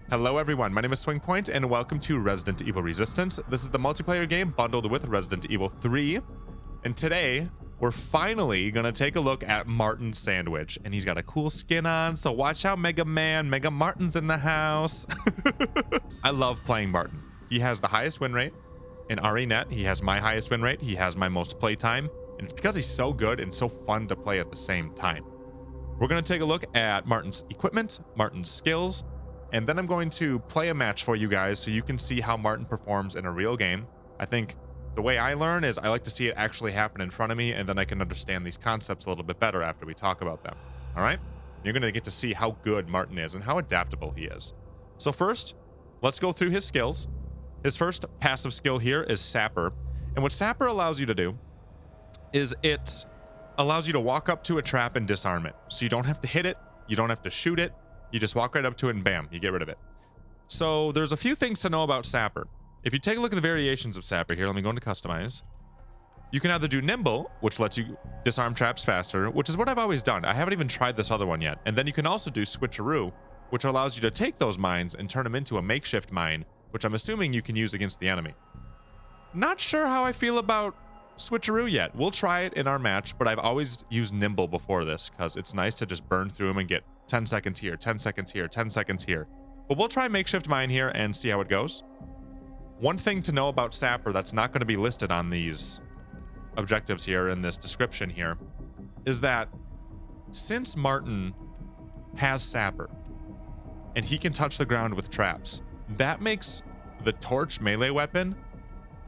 Hello everyone, my name is SwingPoynt and welcome to Resident Evil Resistance. This is the multiplayer game bundled with Resident Evil 3. And today, we're finally gonna take a look at Martin's sandwich. And he's got a cool skin on, so watch out Mega Martin's in the house. I love playing Martin. He has the highest win rate in RE-net. He has my highest win rate. He has my most play time. And it's because he's so good and so fun to play at the same time. We're gonna take a look at Martin's equipment, Martin's skills, and then I'm going to play a match for you guys so you can see how Martin performs in a real game. I think the way I learn is I like to see it actually happen in front of me, and then I can understand these concepts a little bit better after we talk about them. All right? You're going to get to see how good Martin is and how adaptable he is. So first, let's go through his skills. His first passive skill here is Sapper. And what Sapper allows you to do is it allows you to walk up to a trap and disarm it. So you don't have to hit it. You don't have to shoot it. You just walk right up to it and bam, you get rid of it. So there's a few things to know about Sapper. If you take a look at the variations of Sapper here, let me go into customize. You can either do nimble, which lets you disarm traps faster, which is what I've always done. I haven't even tried this other one yet. And then you can also do switcheroo, which allows you to take those mines and turn them into a makeshift mine, which I'm assuming you can use against the enemy. Not sure how I feel about switcheroo yet. We'll try it in our match, but I've always used nimble before this because it's nice to just burn through them and get 10 seconds here, 10 seconds here, 10 seconds here. But we'll try makeshift mine here and see how it goes. One thing to know about Sapper that's not going to be listed on these objectives here in this description here is that since Martin has Sapper and he can touch the ground with traps, that makes the torch melee weapon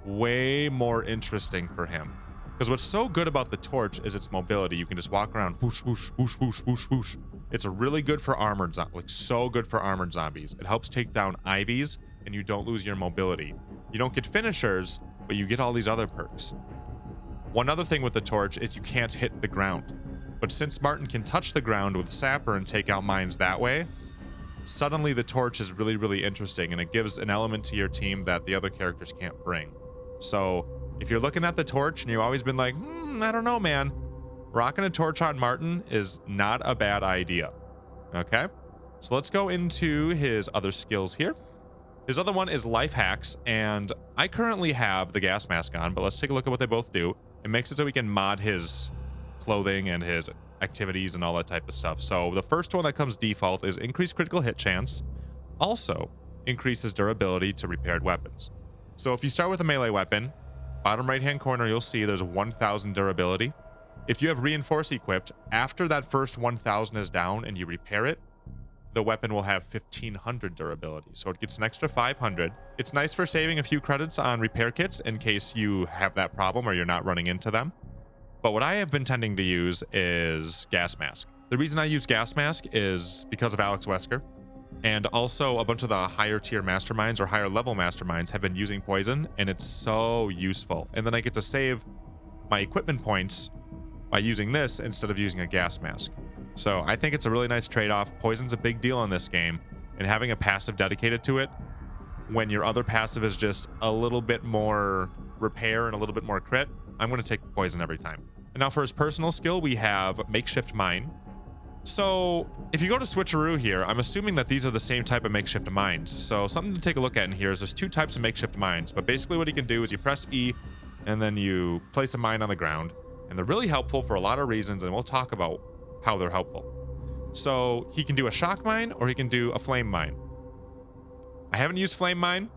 way more interesting for him. Because what's so good about the torch is its mobility. You can just walk around, whoosh, whoosh, whoosh, whoosh, whoosh, whoosh. It's really good for armored zombies, like so good for armored zombies. It helps take down IVs and you don't lose your mobility. You don't get finishers, but you get all these other perks. One other thing with the torch is you can't hit the ground. But since Martin can touch the ground with Sapper and take out mines that way, suddenly the torch is really, really interesting and it gives an element to your team that the other characters can't bring. So if you're looking at the torch and you've always been like, I don't know, man, rocking a torch on Martin is not a bad idea. Okay, so let's go into his other skills here. His other one is life hacks, and I currently have the gas mask on, but let's take a look at what they both do. It makes it so we can mod his clothing and his activities and all that type of stuff. So the first one that comes default is increased critical hit chance, also increases durability to repaired weapons. So if you start with a melee weapon, bottom right hand corner you'll see there's 1000 durability. If you have reinforce equipped, after that first 1000 is down and you repair it, the weapon will have 1500 durability. So it gets an extra 500. It's nice for saving a few credits on repair kits in case you have that problem or you're not running into them. But what I have been tending to use is gas mask. The reason I use gas mask is because of Wesker. And also a bunch of the higher tier masterminds or higher level masterminds have been using poison, and it's so useful. And then I get to save my equipment points by using this instead of using a gas mask. So I think it's a really nice trade-off. Poison's a big deal in this game, and having a passive dedicated to it when your other passive is just a little bit more repair and a little bit more crit, I'm going to take poison every time. And now for his personal skill, we have Makeshift Mine. So if you go to switcheroo here, I'm assuming that these are the same type of makeshift mines. So something to take a look at in here is there's two types of makeshift mines, but basically what you can do is you press E and then you place a mine on the ground. And they're really helpful for a lot of reasons, and we'll talk about how they're helpful. So he can do a shock mine or he can do a flame mine. I haven't used flame mine,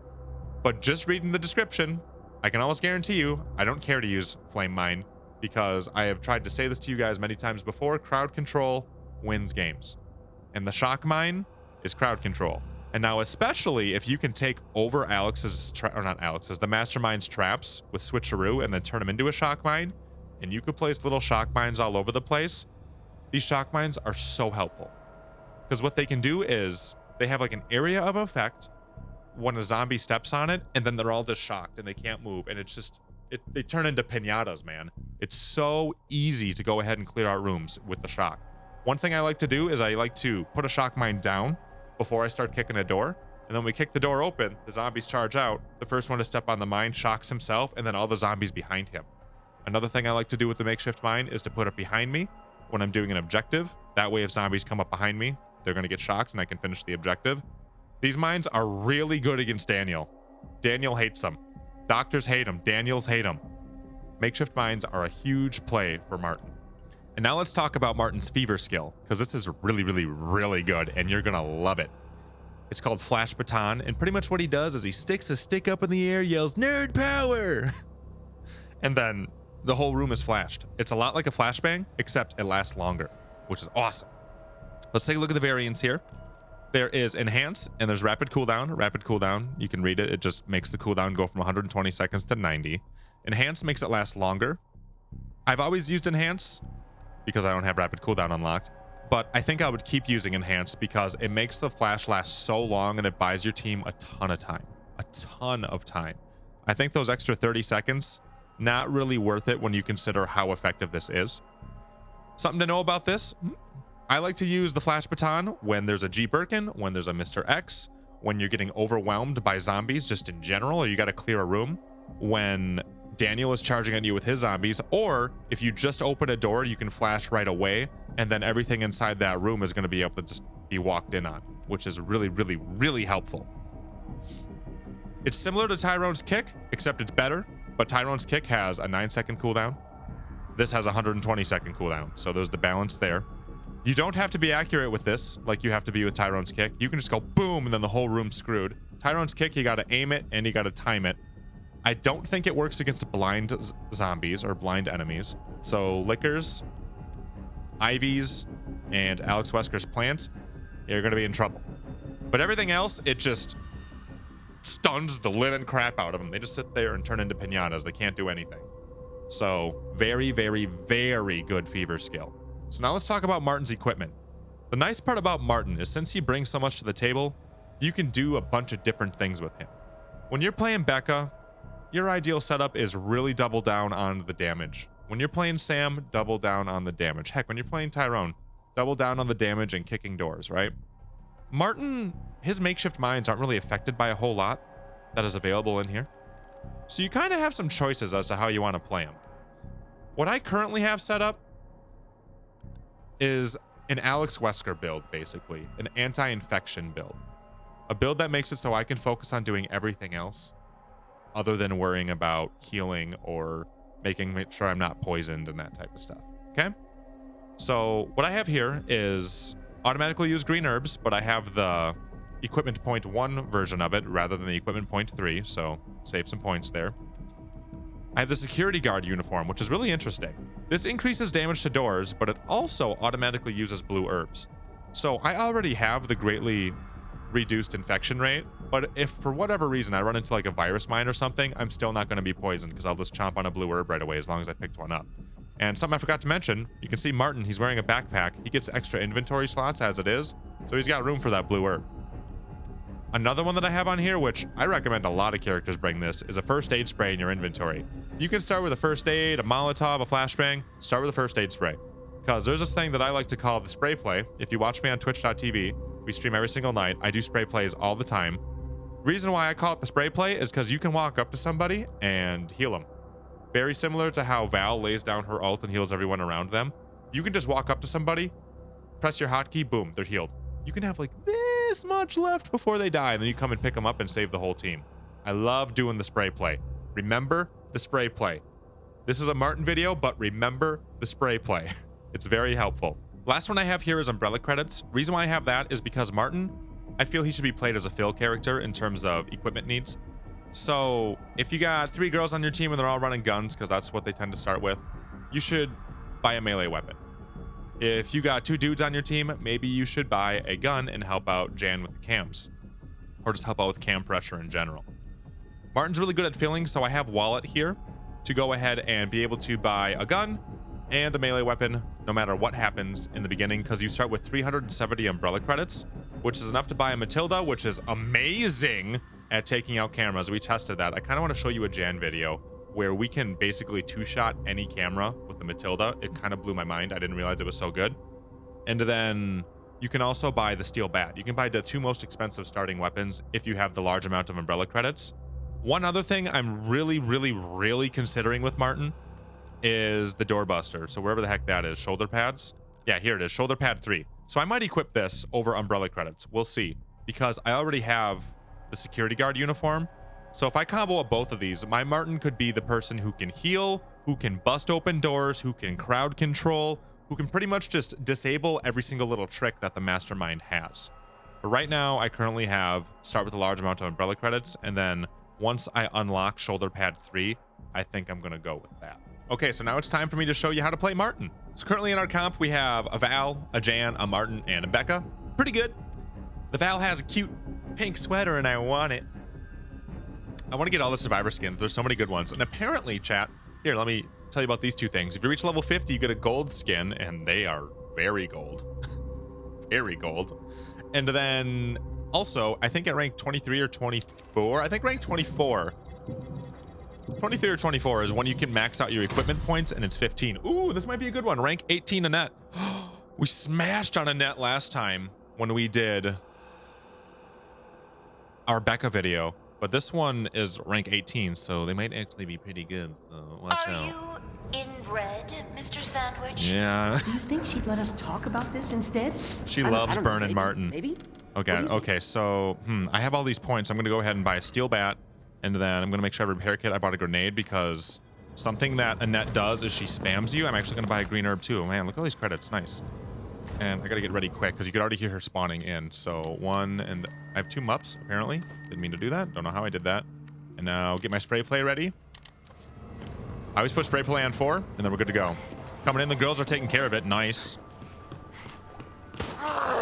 but just reading the description, I can almost guarantee you I don't care to use flame mine because I have tried to say this to you guys many times before. Crowd control wins games. And the shock mine is crowd control. And now especially if you can take over the mastermind's traps with switcheroo and then turn them into a shock mine, and you could place little shock mines all over the place. These shock mines are so helpful because what they can do is they have like an area of effect when a zombie steps on it, and then they're all just shocked and they can't move, and it's just they turn into piñatas, man. It's so easy to go ahead and clear out rooms with the shock. One thing I like to do is I like to put a shock mine down before I start kicking a door, and then we kick the door open, the zombies charge out, the first one to step on the mine shocks himself, and then all the zombies behind him. Another thing I like to do with the makeshift mine is to put it behind me when I'm doing an objective. That way if zombies come up behind me, they're going to get shocked and I can finish the objective. These mines are really good against Daniel. Daniel hates them. Doctors hate them. Daniels hate them. Makeshift mines are a huge play for Martin. And now let's talk about Martin's fever skill, because this is really, really, really good, and you're gonna love it. It's called Flash Baton, and pretty much what he does is he sticks a stick up in the air, yells, "Nerd power!" And then the whole room is flashed. It's a lot like a flashbang, except it lasts longer, which is awesome. Let's take a look at the variants here. There is Enhance, and there's Rapid Cooldown. Rapid Cooldown, you can read it. It just makes the cooldown go from 120 seconds to 90. Enhance makes it last longer. I've always used Enhance because I don't have Rapid Cooldown unlocked, but I think I would keep using Enhance because it makes the flash last so long and it buys your team a ton of time. A ton of time. I think those extra 30 seconds, not really worth it when you consider how effective this is. Something to know about this, I like to use the Flash Baton when there's a G Birkin, when there's a Mr. X, when you're getting overwhelmed by zombies just in general, or you got to clear a room, when Daniel is charging at you with his zombies, or if you just open a door, you can flash right away, and then everything inside that room is going to be able to just be walked in on, which is really, really, really helpful. It's similar to Tyrone's kick, except it's better, but Tyrone's kick has a 9-second cooldown. This has a 120-second cooldown, so there's the balance there. You don't have to be accurate with this like you have to be with Tyrone's kick. You can just go boom, and then the whole room's screwed. Tyrone's kick, you got to aim it, and you got to time it. I don't think it works against blind zombies or blind enemies. So Lickers, Ivies, and Alex Wesker's plant, you're going to be in trouble. But everything else, it just stuns the living crap out of them. They just sit there and turn into piñatas. They can't do anything. So very, very, very good fever skill. So now let's talk about Martin's equipment. The nice part about Martin is since he brings so much to the table, you can do a bunch of different things with him. When you're playing Becca, your ideal setup is really double down on the damage. When you're playing Sam, double down on the damage. Heck, when you're playing Tyrone, double down on the damage and kicking doors, right? Martin, his makeshift mines aren't really affected by a whole lot that is available in here. So you kind of have some choices as to how you want to play him. What I currently have set up is an Alex Wesker build, basically. An anti-infection build. A build that makes it so I can focus on doing everything else other than worrying about healing or making sure I'm not poisoned and that type of stuff. Okay? So what I have here is automatically use green herbs, but I have the equipment point 1 version of it rather than the equipment point 3, so save some points there. I have the security guard uniform, which is really interesting. This increases damage to doors, but it also automatically uses blue herbs. So I already have the greatly reduced infection rate, but if for whatever reason I run into like a virus mine or something, I'm still not going to be poisoned because I'll just chomp on a blue herb right away as long as I picked one up. And something I forgot to mention, you can see Martin, he's wearing a backpack. He gets extra inventory slots as it is, so he's got room for that blue herb. Another one that I have on here, which I recommend a lot of characters bring this, is a first aid spray in your inventory. You can start with a first aid, a Molotov, a flashbang. Start with a first aid spray. Because there's this thing that I like to call the spray play. If you watch me on twitch.tv, we stream every single night. I do spray plays all the time. Reason why I call it the spray play is because you can walk up to somebody and heal them. Very similar to how Val lays down her ult and heals everyone around them. You can just walk up to somebody, press your hotkey, boom, they're healed. You can have like this much left before they die, and then you come and pick them up and save the whole team. I love doing the spray play. Remember the spray play. This is a Martin video, but remember the spray play. It's very helpful. Last one I have here is umbrella credits. Reason why I have that is because Martin, I feel he should be played as a fill character in terms of equipment needs. So if you got 3 girls on your team and they're all running guns, because that's what they tend to start with, you should buy a melee weapon. If you got 2 dudes on your team, maybe you should buy a gun and help out Jan with the cams, or just help out with cam pressure in general. Martin's really good at filling, so I have wallet here to go ahead and be able to buy a gun and a melee weapon no matter what happens in the beginning, because you start with 370 umbrella credits, which is enough to buy a Matilda, which is amazing at taking out cameras. We tested that. I kind of want to show you a Jan video where we can basically 2-shot any camera with the Matilda. It kind of blew my mind. I didn't realize it was so good. And then you can also buy the steel bat. You can buy the 2 most expensive starting weapons if you have the large amount of umbrella credits. One other thing I'm really considering with Martin is the doorbuster. So wherever the heck that is, shoulder pads. Yeah, here it is, shoulder pad 3. So I might equip this over umbrella credits. We'll see. because I already have the security guard uniform. So if I combo up both of these, my Martin could be the person who can heal, who can bust open doors, who can crowd control, who can pretty much just disable every single little trick that the mastermind has. But right now, I currently have start with a large amount of umbrella credits, and then once I unlock shoulder pad 3, I think I'm gonna go with that. Okay, so now it's time for me to show you how to play Martin. So currently in our comp, we have a Val, a Jan, a Martin, and a Becca. Pretty good. The Val has a cute pink sweater, and I want it. I want to get all the survivor skins. There's so many good ones. And apparently, chat, here, let me tell you about these two things. If you reach level 50, you get a gold skin, and they are very gold. Very gold. And then also, I think at rank 23 or 24, I think rank 24, 23 or 24 is when you can max out your equipment points, and it's 15. Ooh, this might be a good one. Rank 18 Annette. We smashed on Annette last time when we did our Becca video, but this one is rank 18, so they might actually be pretty good, so watch out. Are you in red, Mr. Sandwich? Yeah. Do you think she'd let us talk about this instead? She loves burning Martin. Maybe? Okay, so I have all these points. I'm gonna go ahead and buy a steel bat, and then I'm gonna make sure I repair kit. I bought a grenade because something that Annette does is she spams you. I'm actually gonna buy a green herb too. Man, look at all these credits, nice. And I gotta get ready quick because you could already hear her spawning in. So one, and I have 2 mups apparently. Didn't mean to do that. Don't know how I did that. And now get my spray play ready. I always put spray play on 4, and then we're good to go. Coming in, the girls are taking care of it. Nice.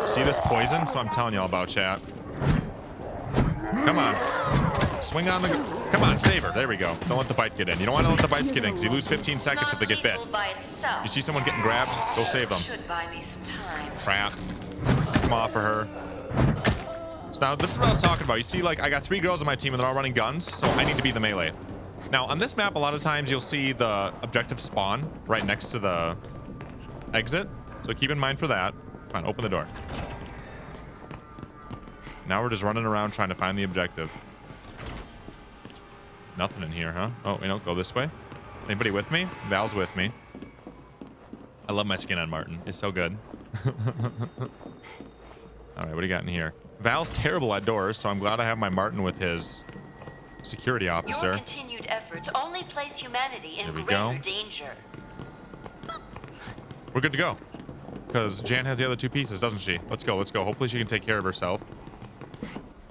See this poison? So I'm telling you all about, chat. Come on. Swing on the... Come on, save her. There we go. Don't let the bite get in. You don't want to let the bites get in because you lose 15 seconds if they get bit. You see someone getting grabbed, go save them. Crap. Come off for her. So now, this is what I was talking about. You see, like, I got 3 girls on my team and they're all running guns, so I need to be the melee. Now, on this map, a lot of times you'll see the objective spawn right next to the exit. So keep in mind for that. Come on, open the door. Now we're just running around trying to find the objective. Nothing in here, huh? Oh, we don't go this way. Anybody with me? Val's with me. I love my skin on Martin. It's so good. All right, what do you got in here? Val's terrible at doors, so I'm glad I have my Martin with his security officer. Your continued efforts only place humanity in greater danger. We're good to go. Because Jan has the other 2 pieces, doesn't she? Let's go, let's go. Hopefully she can take care of herself.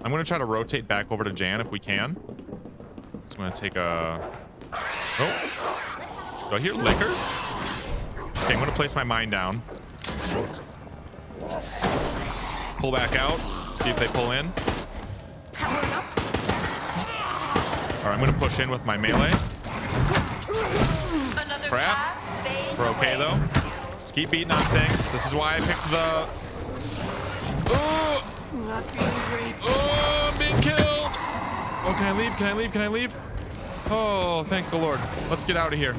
I'm going to try to rotate back over to Jan if we can. So I'm going to take a... Oh. Do I hear lickers? Okay, I'm going to place my mine down. Pull back out. See if they pull in. Alright, I'm going to push in with my melee. Crap. We're okay, though. Let's keep beating on things. This is why I picked the... Oh! Oh, I'm being killed! Oh, can I leave? Can I leave? Can I leave? Oh, thank the Lord. Let's get out of here.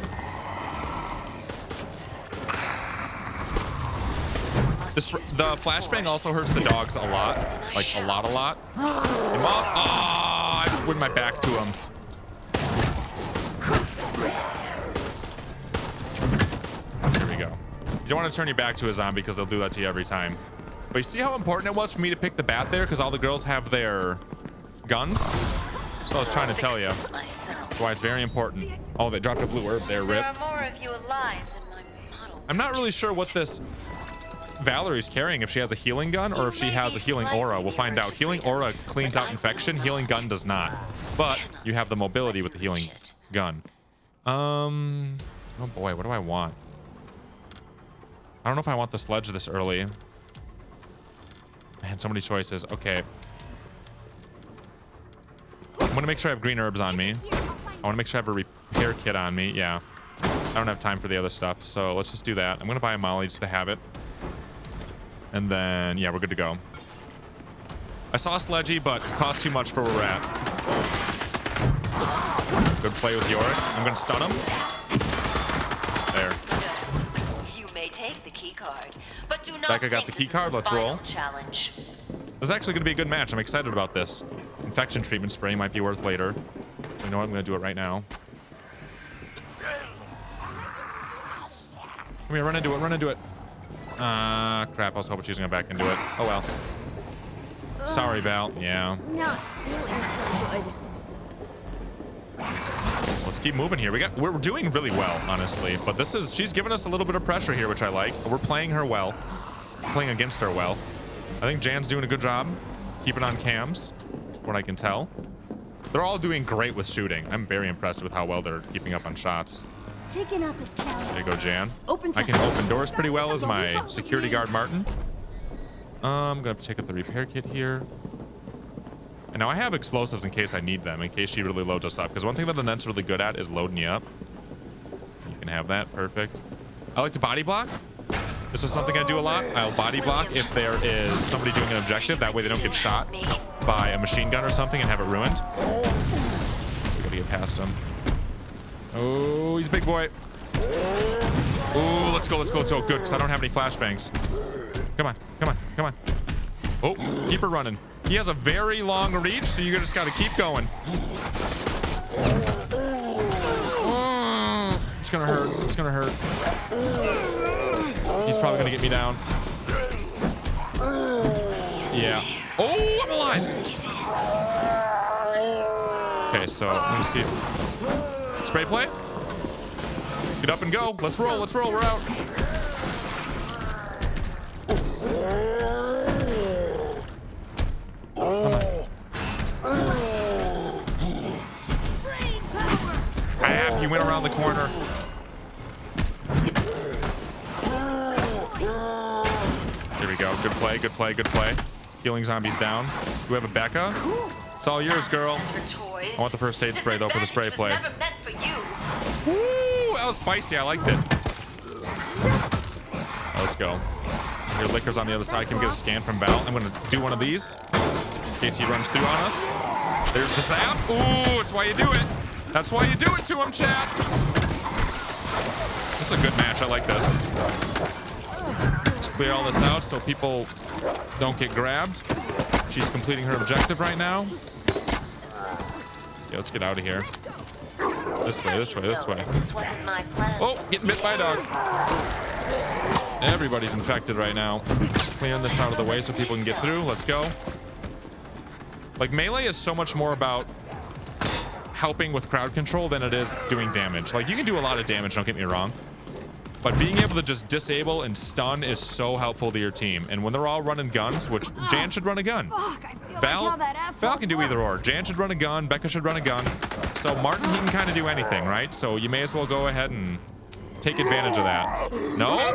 The flashbang also hurts the dogs a lot. Like, a lot. Him off. Oh, I went my back to him. Here we go. You don't want to turn your back to a zombie because they'll do that to you every time. But you see how important it was for me to pick the bat there? Because all the girls have their guns? So I was trying to tell you. That's why it's very important. Oh, they dropped a blue herb there, rip. I'm not really sure what this Valerie's carrying, if she has a healing gun or if she has a healing aura. We'll find out. Healing aura cleans out infection. Healing gun does not. But you have the mobility with the healing gun. Oh boy, what do I want? I don't know if I want the sledge this early. Man, so many choices. Okay. I'm gonna make sure I have green herbs on me. I wanna make sure I have a repair kit on me. Yeah. I don't have time for the other stuff, so let's just do that. I'm gonna buy a molly just to have it. And then, yeah, we're good to go. I saw a sledgy, but it cost too much for where we're at. Good play with Yorick. I'm gonna stun him. There. You may take the key card, but do not. Becca got the key card. Let's roll. Challenge. This is actually gonna be a good match. I'm excited about this. Infection treatment spray might be worth later. You know what? I'm gonna do it right now. Come here, run into it, run into it. Crap, I was hoping she was gonna back into it. Oh well. Sorry, Val. Yeah. Not feeling so good. Let's keep moving here. We're doing really well, honestly. But she's giving us a little bit of pressure here, which I like. We're playing her well. Playing against her well. I think Jan's doing a good job keeping on cams, what I can tell. They're all doing great with shooting. I'm very impressed with how well they're keeping up on shots. Taking out this calendar. There you go, Jan. Open I can open doors pretty well as my security guard, Martin. I'm gonna take up the repair kit here. And now I have explosives in case I need them, in case she really loads us up. Because one thing that Annette's really good at is loading you up. You can have that, perfect. I like to body block. This is something I do a lot. I'll body block if there is somebody doing an objective. That way they don't get shot by a machine gun or something and have it ruined. We gotta get past him. Oh, he's a big boy. Oh, let's go, let's go, let's go. Good, because I don't have any flashbangs. Come on, come on, come on. Oh, keep her running. He has a very long reach, so you just gotta keep going. It's gonna hurt, it's gonna hurt. He's probably gonna get me down. Yeah. Oh, I'm alive. Okay, so let me see. Spray play. Get up and go. Let's roll. Let's roll. We're out. Come on. He went around the corner. Here we go. Good play, good play, good play. Healing zombies down. Do we have a Becca? It's all yours, girl. I want the first aid spray, though, for the spray play. Never meant for you. Ooh, that was spicy. I liked it. Let's go. Your liquor's on the other side. Can we get a scan from Val? I'm going to do one of these in case he runs through on us. There's the zap. Ooh, that's why you do it. That's why you do it to him, chat. This is a good match. I like this. Let's clear all this out so people don't get grabbed. She's completing her objective right now. Yeah, let's get out of here. This way, this way, this way. This wasn't my plan. Oh, getting bit by a dog. Everybody's infected right now. Just clearing this out of the way so people can get through. Let's go. Like, melee is so much more about helping with crowd control than it is doing damage. Like, you can do a lot of damage, don't get me wrong. But being able to just disable and stun is so helpful to your team. And when they're all running guns, which Jan should run a gun. Val can do either or. Jan should run a gun, Becca should run a gun. So Martin, he can kind of do anything, right? So you may as well go ahead and take advantage of that. No?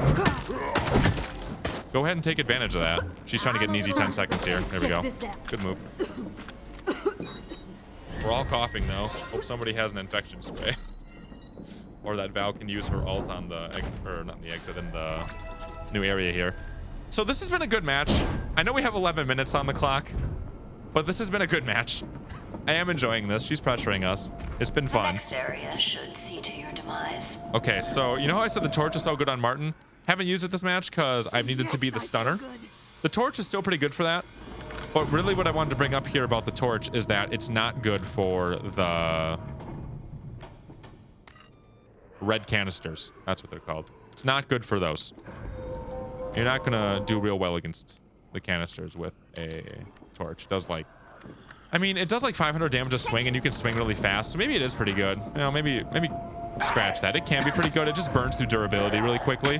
Go ahead and take advantage of that. She's trying to get an easy 10 seconds here. There we go. Good move. We're all coughing though. Hope somebody has an infection spray. Or that Val can use her ult on the exit, or not the exit, in the new area here. So this has been a good match. I know we have 11 minutes on the clock, but this has been a good match. I am enjoying this. She's pressuring us. It's been fun. The next area should see to your demise. Okay, so you know how I said the torch is so good on Martin? Haven't used it this match because I've needed to be the stunner. The torch is still pretty good for that. But really what I wanted to bring up here about the torch is that it's not good for the red canisters. That's what they're called. It's not good for those. You're not gonna do real well against the canisters with a torch. It does like, I mean, it does like 500 damage a swing and you can swing really fast. So maybe it is pretty good. You know, maybe scratch that. It can be pretty good. It just burns through durability really quickly.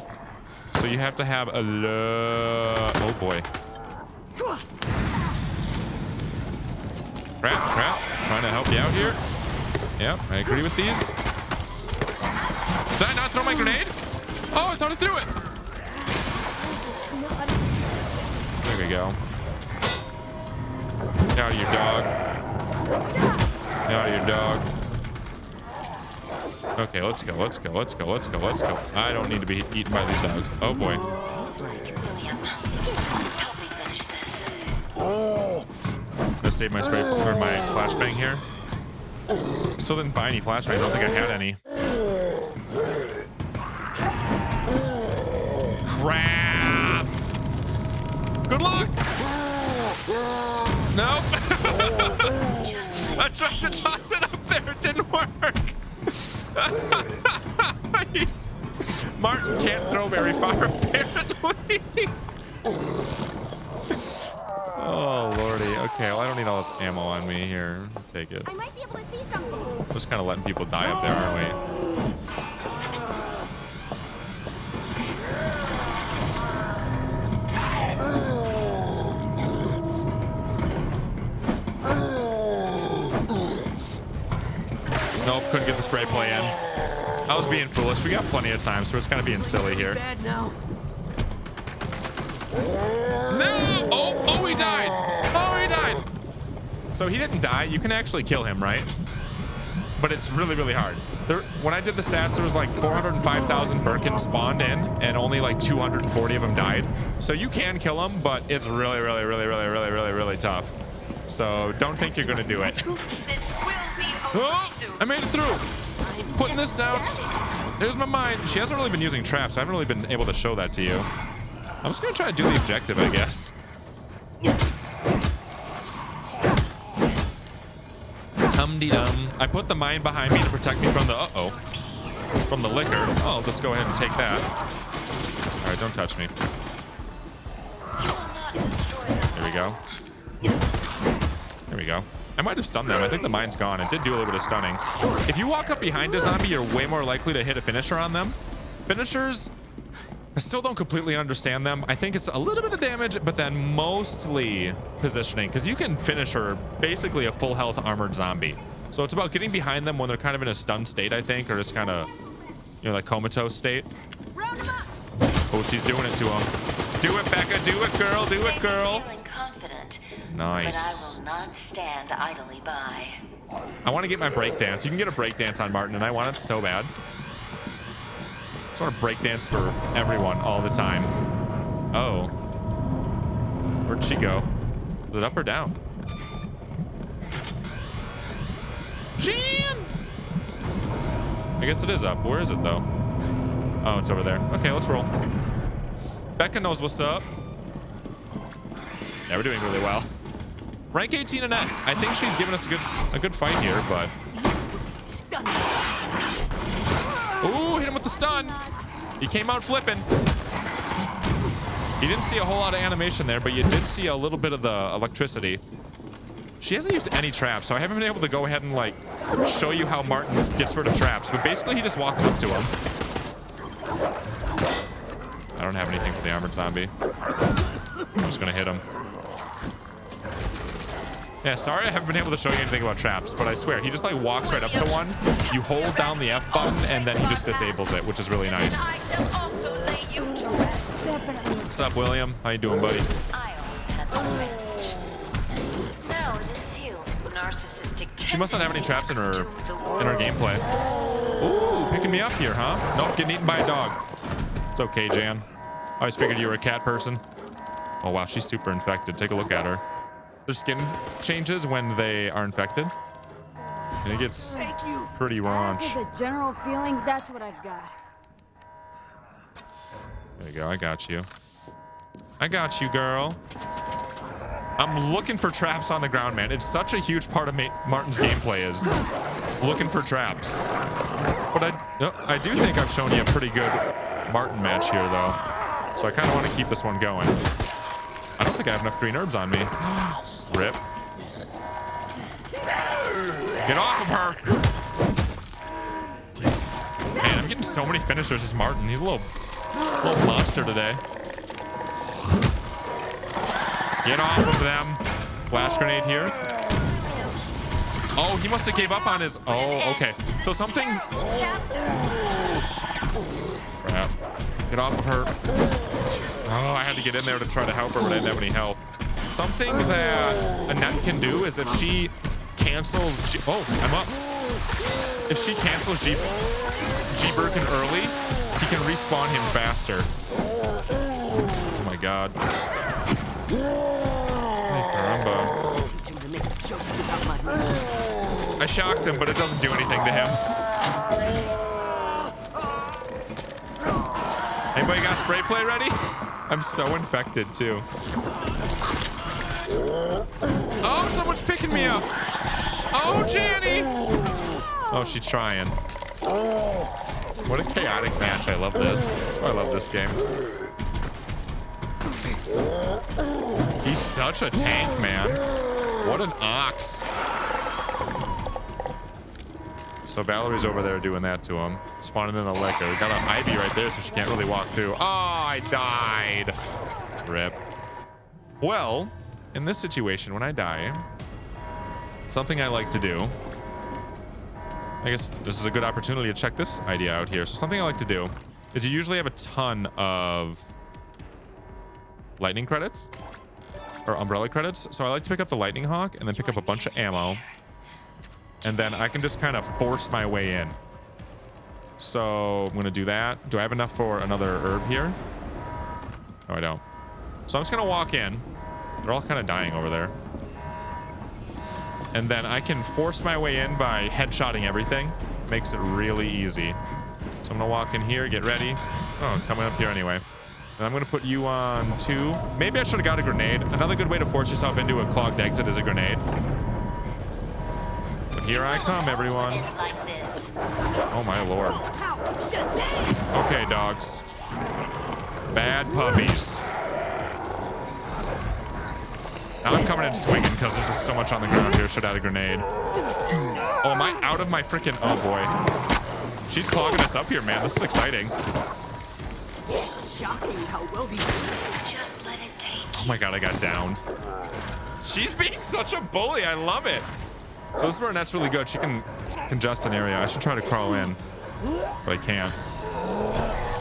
So you have to have a oh boy. Crap. Trying to help you out here. Yep, I agree with these. Did I not throw my grenade? Oh, I thought I threw it. There we go. Get out of your dog. Get out of your dog. Okay, let's go. I don't need to be eaten by these dogs. Oh boy. William, help me finish this. Let's save my spray or my flashbang here. Still didn't buy any flashbangs. I don't think I had any. Crap! Good luck! Nope. I tried to toss it up there. It didn't work. Martin can't throw very far, apparently. Oh, lordy. all this ammo on me here. Take it. I might be able to see something. Just kind of letting people die up there, aren't we? Nope, couldn't get the spray play in. I was being foolish. We got plenty of time, so it's kind of being silly here. Bad now. No! Oh, he died! Oh, he died! So he didn't die. You can actually kill him, right? But it's really, really hard. When I did the stats, there was like 405,000 Birkin spawned in, and only like 240 of them died. So you can kill him, but it's really, really, really, really, really, really, really tough. So don't think you're gonna do it. This will be over Oh, soon. I made it through. Putting this down. There's my mine. She hasn't really been using traps. I haven't really been able to show that to you. I'm just gonna try to do the objective, I guess. Hum-de-dum. I put the mine behind me to protect me from the from the liquor. Oh, I'll just go ahead and take that. All right, don't touch me. There we go. There we go. I might have stunned them. I think the mine's gone. It did do a little bit of stunning. If you walk up behind a zombie, you're way more likely to hit a finisher on them. Finishers, I still don't completely understand them. I think it's a little bit of damage, but then mostly positioning, because you can finisher basically a full health armored zombie. So it's about getting behind them when they're kind of in a stunned state, I think, or just kind of, you know, like comatose state. Round 'em up. Oh, she's doing it to him. Do it, Becca. Do it, girl. Do it, girl. Feeling confident, Nice. but I will not stand idly by. I want to get my breakdance. You can get a breakdance on Martin, and I want it so bad. Sort of breakdance for everyone all the time. Oh. Where'd she go? Is it up or down? Jan! I guess it is up. Where is it, though? Oh, it's over there. Okay, let's roll. Becca knows what's up. Yeah, we're doing really well. Rank 18 Annette. I think she's giving us a good fight here, but... Ooh, hit him with the stun. He came out flipping. You didn't see a whole lot of animation there, but you did see a little bit of the electricity. She hasn't used any traps, so I haven't been able to go ahead and like show you how Martin gets rid of traps, but basically he just walks up to him. I don't have anything for the armored zombie. I'm just gonna hit him. Yeah, sorry I haven't been able to show you anything about traps, but I swear, he just like walks right up to one, you hold down the F button, and then he just disables it, which is really nice. I shall also lay you to rest. Definitely. What's up, William? How you doing, buddy? I always had the advantage. Now it is you, narcissistic. She must not have any traps in her gameplay. Ooh, picking me up here, huh? Nope, getting eaten by a dog. It's okay, Jan. I always figured you were a cat person. Oh wow, she's super infected. Take a look at her. Their skin changes when they are infected, and it gets pretty raunch. This is a general feeling. That's what I've got. There you go. I got you. I got you, girl. I'm looking for traps on the ground, man. It's such a huge part of Martin's gameplay is looking for traps. But I do think I've shown you a pretty good Martin match here, though. So I kind of want to keep this one going. I don't think I have enough green herbs on me. Rip. Get off of her! Man, I'm getting so many finishers as Martin. He's a little monster today. Get off of them. Flash grenade here. Oh, he must have gave up on his... Oh, okay. So something... Crap. Get off of her. Oh, I had to get in there to try to help her, but I didn't have any help. Something that Annette can do is if she cancels... Oh, I'm up. If she cancels G Birkin early, he can respawn him faster. Oh my god. Hey, caramba. I shocked him, but it doesn't do anything to him. Anybody got spray play ready? I'm so infected too. Oh, someone's picking me up. Oh, Janny. Oh, she's trying. What a chaotic match. I love this. That's why I love this game. He's such a tank, man. What an ox. So Valerie's over there doing that to him. Spawning in a liquor. We got an Ivy right there, so she can't really walk through. Oh, I died. Rip. Well, in this situation, when I die, something I like to do, I guess this is a good opportunity to check this idea out here. So something I like to do is you usually have a ton of lightning credits or umbrella credits. So I like to pick up the lightning hawk and then pick up a bunch of ammo. And then I can just kind of force my way in. So I'm going to do that. Do I have enough for another herb here? No, I don't. So I'm just going to walk in. They're all kind of dying over there. And then I can force my way in by headshotting everything. Makes it really easy. So I'm going to walk in here, get ready. Oh, coming up here anyway. And I'm going to put you on 2. Maybe I should have got a grenade. Another good way to force yourself into a clogged exit is a grenade. But here I come, everyone. Oh, my lord. Okay, dogs. Bad puppies. Now I'm coming in swinging because there's just so much on the ground here. Should have had a grenade. Oh, am I out of my freaking... Oh, boy. She's clogging us up here, man. This is exciting. Shocking how well these. Just let it take. Oh, my God. I got downed. She's being such a bully. I love it. So this is where Net's really good. She can congest an area. I should try to crawl in, but I can't.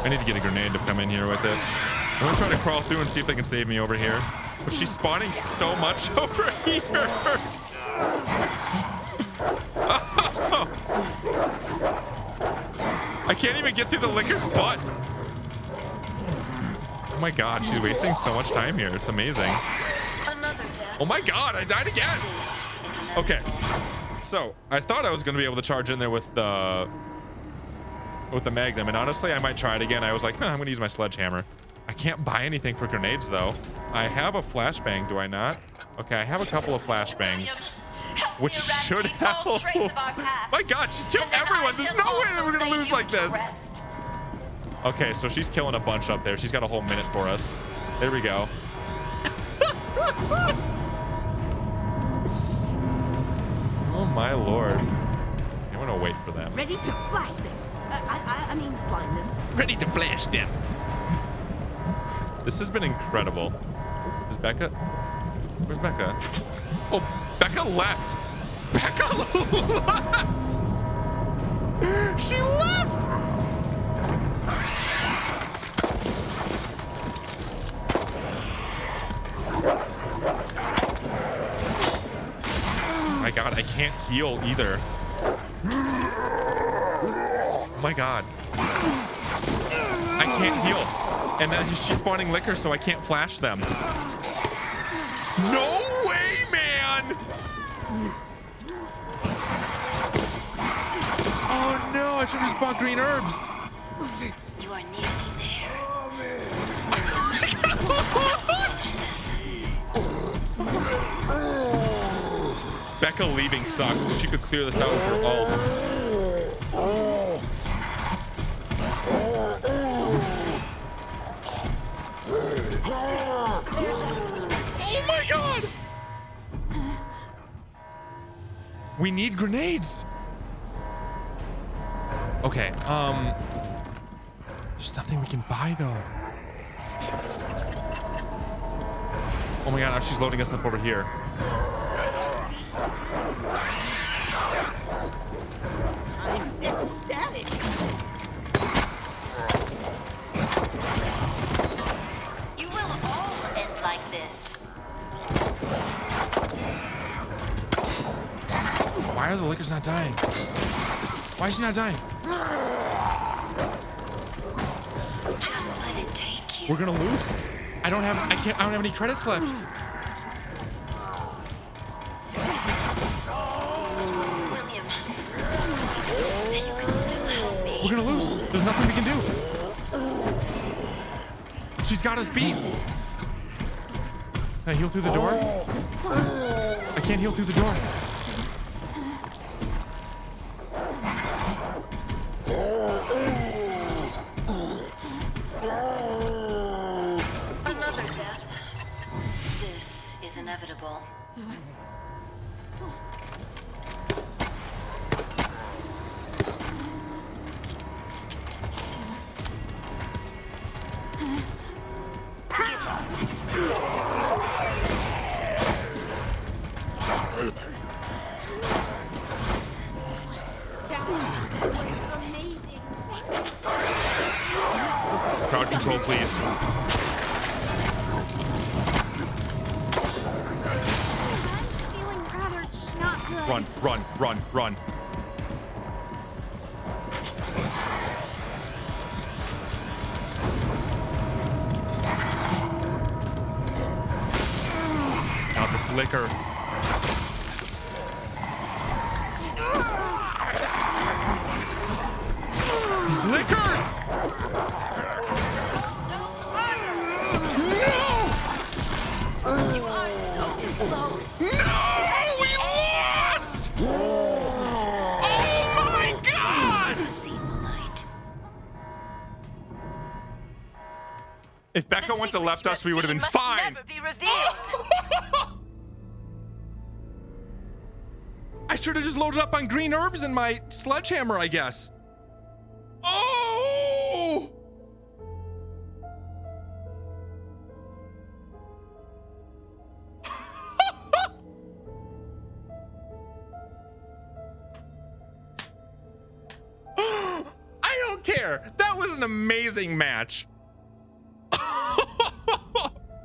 I need to get a grenade to come in here with it. I'm gonna try to crawl through and see if they can save me over here. But she's spawning so much over here. Oh. I can't even get through the licker's butt. Oh my God, she's wasting so much time here. It's amazing. Oh my God, I died again. Okay, so I thought I was going to be able to charge in there with the Magnum, and honestly, I might try it again. I was like, I'm going to use my sledgehammer. I can't buy anything for grenades, though. I have a flashbang, do I not? Okay, I have a couple of flashbangs, which should help. My God, she's killing everyone. There's no way that we're going to lose like this. Okay, so she's killing a bunch up there. She's got a whole minute for us. There we go. Oh my lord. I'm gonna wait for them. Ready to flash them. I mean, blind them. Ready to flash them. This has been incredible. Is Becca? Where's Becca? Oh, Becca left. Becca left. She left. My God, I can't heal either. Oh my God. I can't heal. And then she's spawning liquor, so I can't flash them. No way, man! Oh no, I should have just bought green herbs. You are nearly there. Becca leaving sucks because she could clear this out with her ult. Oh my God! We need grenades. Okay, there's nothing we can buy though. Oh my God, now she's loading us up over here. I'm ecstatic. You will all end like this. Why are the lickers not dying? Why is she not dying? Just let it take you. We're gonna lose. I don't have any credits left. William, you can still help me. We're gonna lose. There's nothing we can do. She's got us beat. Can I heal through the door? I can't heal through the door. Another death. This is inevitable. Amazing. Crowd control, please. I'm feeling rather not good. Run, run, run, run. Now this liquor. These liquors! You are so close. No! We lost! Oh my god! The evil light. If Becca went to left us, we would have been Must fine. never be revealed. I should have just loaded up on green herbs and my sledgehammer, I guess. Oh! I don't care. That was an amazing match.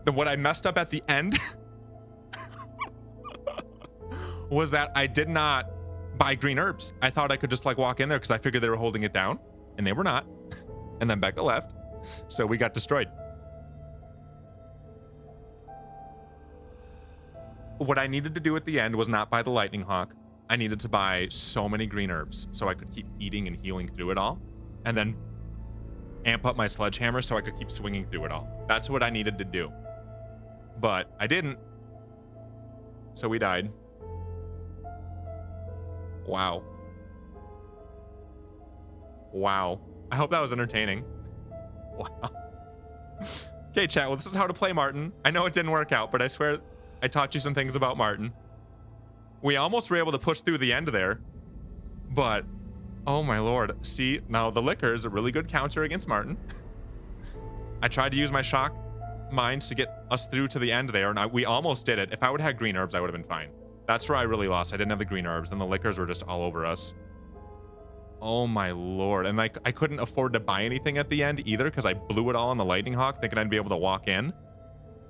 What I messed up at the end was that I did not buy green herbs. I thought I could just like walk in there because I figured they were holding it down, and they were not. And then Becca left, so we got destroyed. What I needed to do at the end was not buy the lightning hawk. I needed to buy so many green herbs so I could keep eating and healing through it all, and then amp up my sledgehammer so I could keep swinging through it all. That's what I needed to do. But I didn't. So we died. Wow. Wow. I hope that was entertaining. Wow. Okay, chat. Well, this is how to play Martin. I know it didn't work out, but I swear I taught you some things about Martin. We almost were able to push through the end there, but oh my lord. See, now the liquor is a really good counter against Martin. I tried to use my shock mines to get us through to the end there, and we almost did it. If I would have had green herbs, I would have been fine. That's where I really lost. I didn't have the green herbs, and the liquors were just all over us. Oh my lord. And like I couldn't afford to buy anything at the end either because I blew it all on the lightning hawk thinking I'd be able to walk in.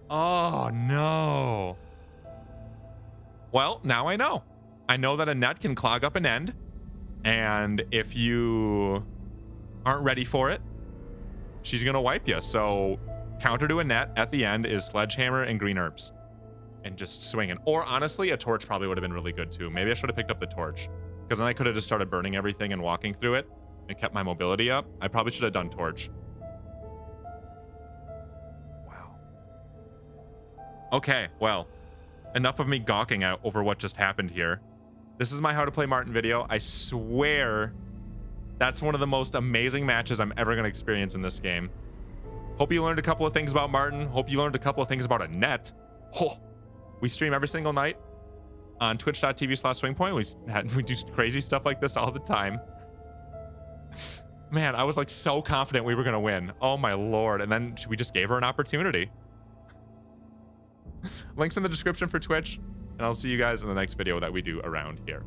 Oh no. Well, now I know. I know that a net can clog up an end, and if you aren't ready for it, she's gonna wipe you. So counter to a net at the end is sledgehammer and green herbs, and just swinging. Or honestly, a torch probably would have been really good too. Maybe I should have picked up the torch, because then I could have just started burning everything and walking through it and kept my mobility up. I probably should have done torch. Wow. Okay, well, enough of me gawking out over what just happened here. This is my How to Play Martin video. I swear that's one of the most amazing matches I'm ever going to experience in this game. Hope you learned a couple of things about Martin. Hope you learned a couple of things about a net. Oh, we stream every single night on twitch.tv/SwingPoynt. We do crazy stuff like this all the time. Man, I was like so confident we were going to win. Oh my lord. And then we just gave her an opportunity. Links in the description for Twitch, and I'll see you guys in the next video that we do around here.